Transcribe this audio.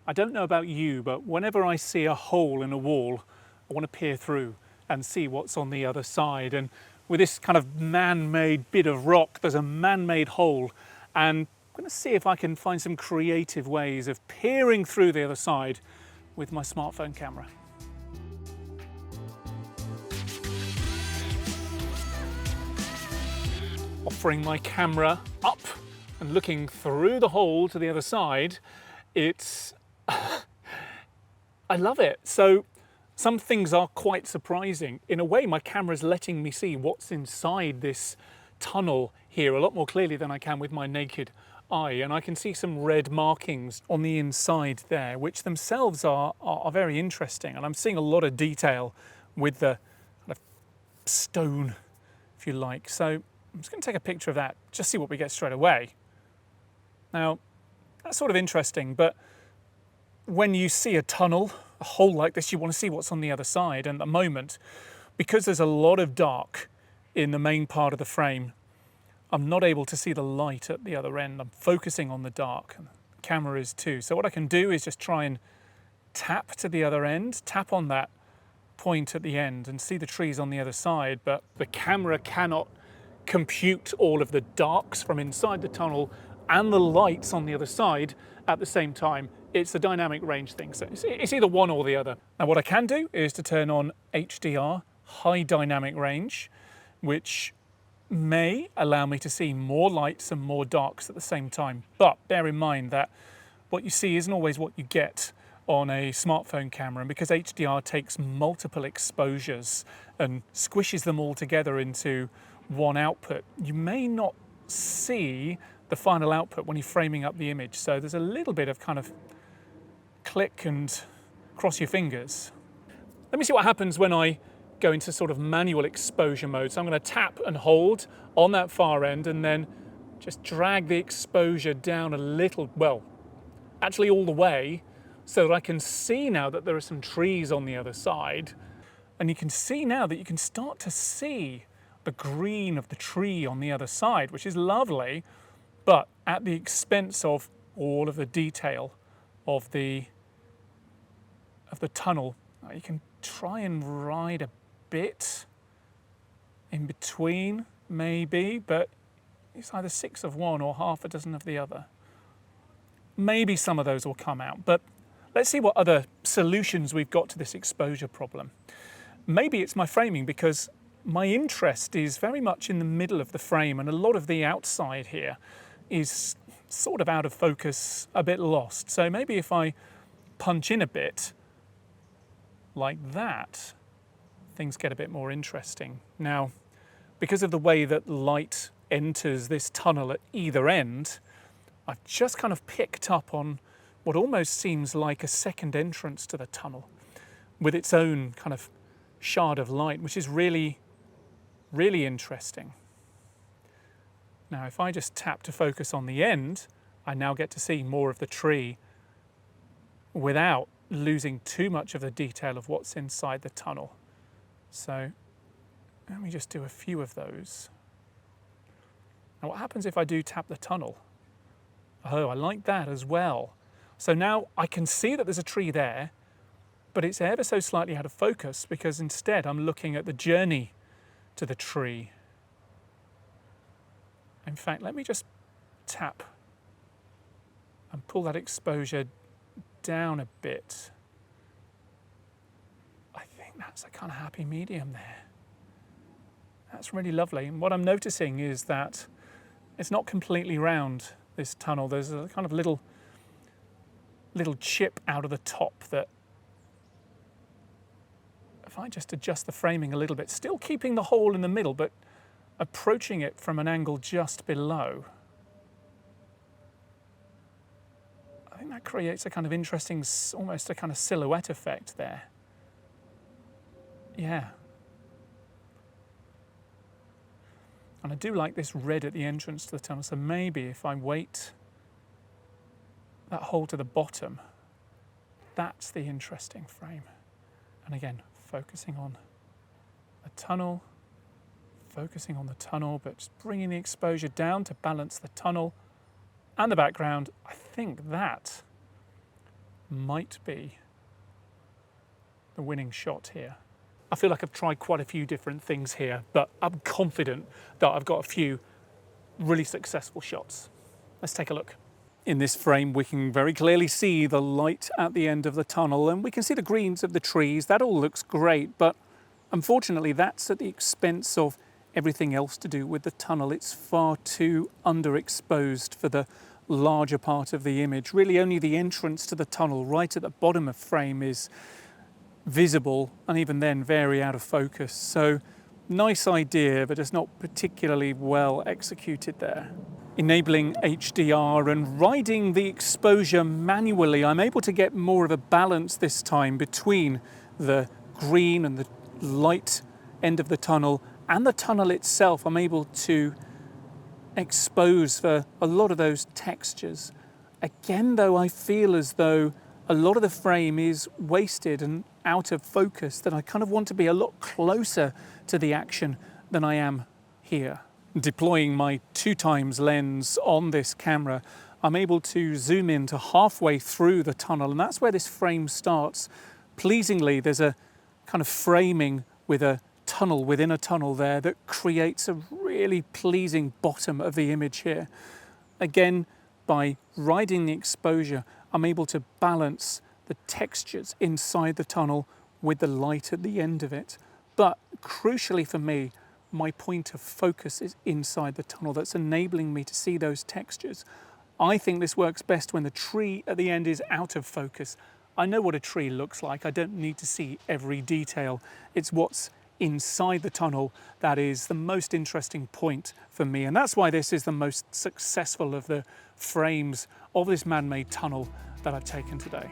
I don't know about you, but whenever I see a hole in a wall, I want to peer through and see what's on the other side. And with this kind of man-made bit of rock, there's a man-made hole, and I'm going to see if I can find some creative ways of peering through the other side with my smartphone camera. Offering my camera up and looking through the hole to the other side, it's I love it. So some things are quite surprising. In a way, my camera's letting me see what's inside this tunnel here a lot more clearly than I can with my naked eye. And I can see some red markings on the inside there, which themselves are very interesting. And I'm seeing a lot of detail with the kind of stone, if you like. So I'm just going to take a picture of that, just see what we get straight away. Now, that's sort of interesting, but when you see a tunnel, a hole like this, you want to see what's on the other side. And at the moment, because there's a lot of dark in the main part of the frame, I'm not able to see the light at the other end. I'm focusing on the dark, and the camera is too. So what I can do is just try and tap to the other end, tap on that point at the end and see the trees on the other side, but the camera cannot compute all of the darks from inside the tunnel and the lights on the other side at the same time. It's a dynamic range thing, so it's either one or the other. Now what I can do is to turn on HDR, high dynamic range, which may allow me to see more lights and more darks at the same time. But bear in mind that what you see isn't always what you get on a smartphone camera, and because HDR takes multiple exposures and squishes them all together into one output, you may not see the final output when you're framing up the image. So there's a little bit of kind of click and cross your fingers. Let me see what happens when I go into sort of manual exposure mode. So I'm going to tap and hold on that far end and then just drag the exposure down a little, well, actually all the way, so that I can see now that there are some trees on the other side. And you can see now that you can start to see the green of the tree on the other side, which is lovely, but at the expense of all of the detail of the tunnel. You can try and ride a bit in between, maybe, but it's either 6 of one or half a dozen of the other. Maybe some of those will come out, but let's see what other solutions we've got to this exposure problem. Maybe it's my framing, because my interest is very much in the middle of the frame, and a lot of the outside here is sort of out of focus, a bit lost. So maybe if I punch in a bit like that, things get a bit more interesting. Now, because of the way that light enters this tunnel at either end, I've just kind of picked up on what almost seems like a second entrance to the tunnel with its own kind of shard of light, which is really, really interesting. Now, if I just tap to focus on the end, I now get to see more of the tree without losing too much of the detail of what's inside the tunnel. So let me just do a few of those. Now, what happens if I do tap the tunnel? Oh, I like that as well. So now I can see that there's a tree there, but it's ever so slightly out of focus, because instead I'm looking at the journey to the tree. In fact, let me just tap and pull that exposure down a bit. I think that's a kind of happy medium there. That's really lovely. And what I'm noticing is that it's not completely round, this tunnel. There's a kind of little chip out of the top that, if I just adjust the framing a little bit, still keeping the hole in the middle, but approaching it from an angle just below, I think that creates a kind of interesting, almost a kind of silhouette effect there. Yeah. And I do like this red at the entrance to the tunnel, so maybe if I weight that hole to the bottom, that's the interesting frame. And again, focusing on the tunnel, focusing on the tunnel, but just bringing the exposure down to balance the tunnel and the background. I think that might be the winning shot here. I feel like I've tried quite a few different things here, but I'm confident that I've got a few really successful shots. Let's take a look. In this frame, we can very clearly see the light at the end of the tunnel, and we can see the greens of the trees. That all looks great, but unfortunately that's at the expense of everything else to do with the tunnel. It's far too underexposed for the larger part of the image. Really only the entrance to the tunnel right at the bottom of frame is visible, and even then very out of focus. So nice idea, but it's not particularly well executed there. Enabling HDR and riding the exposure manually, I'm able to get more of a balance this time between the green and the light end of the tunnel and the tunnel itself. I'm able to expose for a lot of those textures. Again, though, I feel as though a lot of the frame is wasted and out of focus, that I kind of want to be a lot closer to the action than I am here. Deploying my 2x lens on this camera, I'm able to zoom in to halfway through the tunnel, and that's where this frame starts. Pleasingly, there's a kind of framing with a tunnel within a tunnel there that creates a really pleasing bottom of the image here. Again, by riding the exposure, I'm able to balance the textures inside the tunnel with the light at the end of it. But crucially for me, my point of focus is inside the tunnel. That's enabling me to see those textures. I think this works best when the tree at the end is out of focus. I know what a tree looks like. I don't need to see every detail. It's what's inside the tunnel that is the most interesting point for me. And that's why this is the most successful of the frames of this man-made tunnel that I've taken today.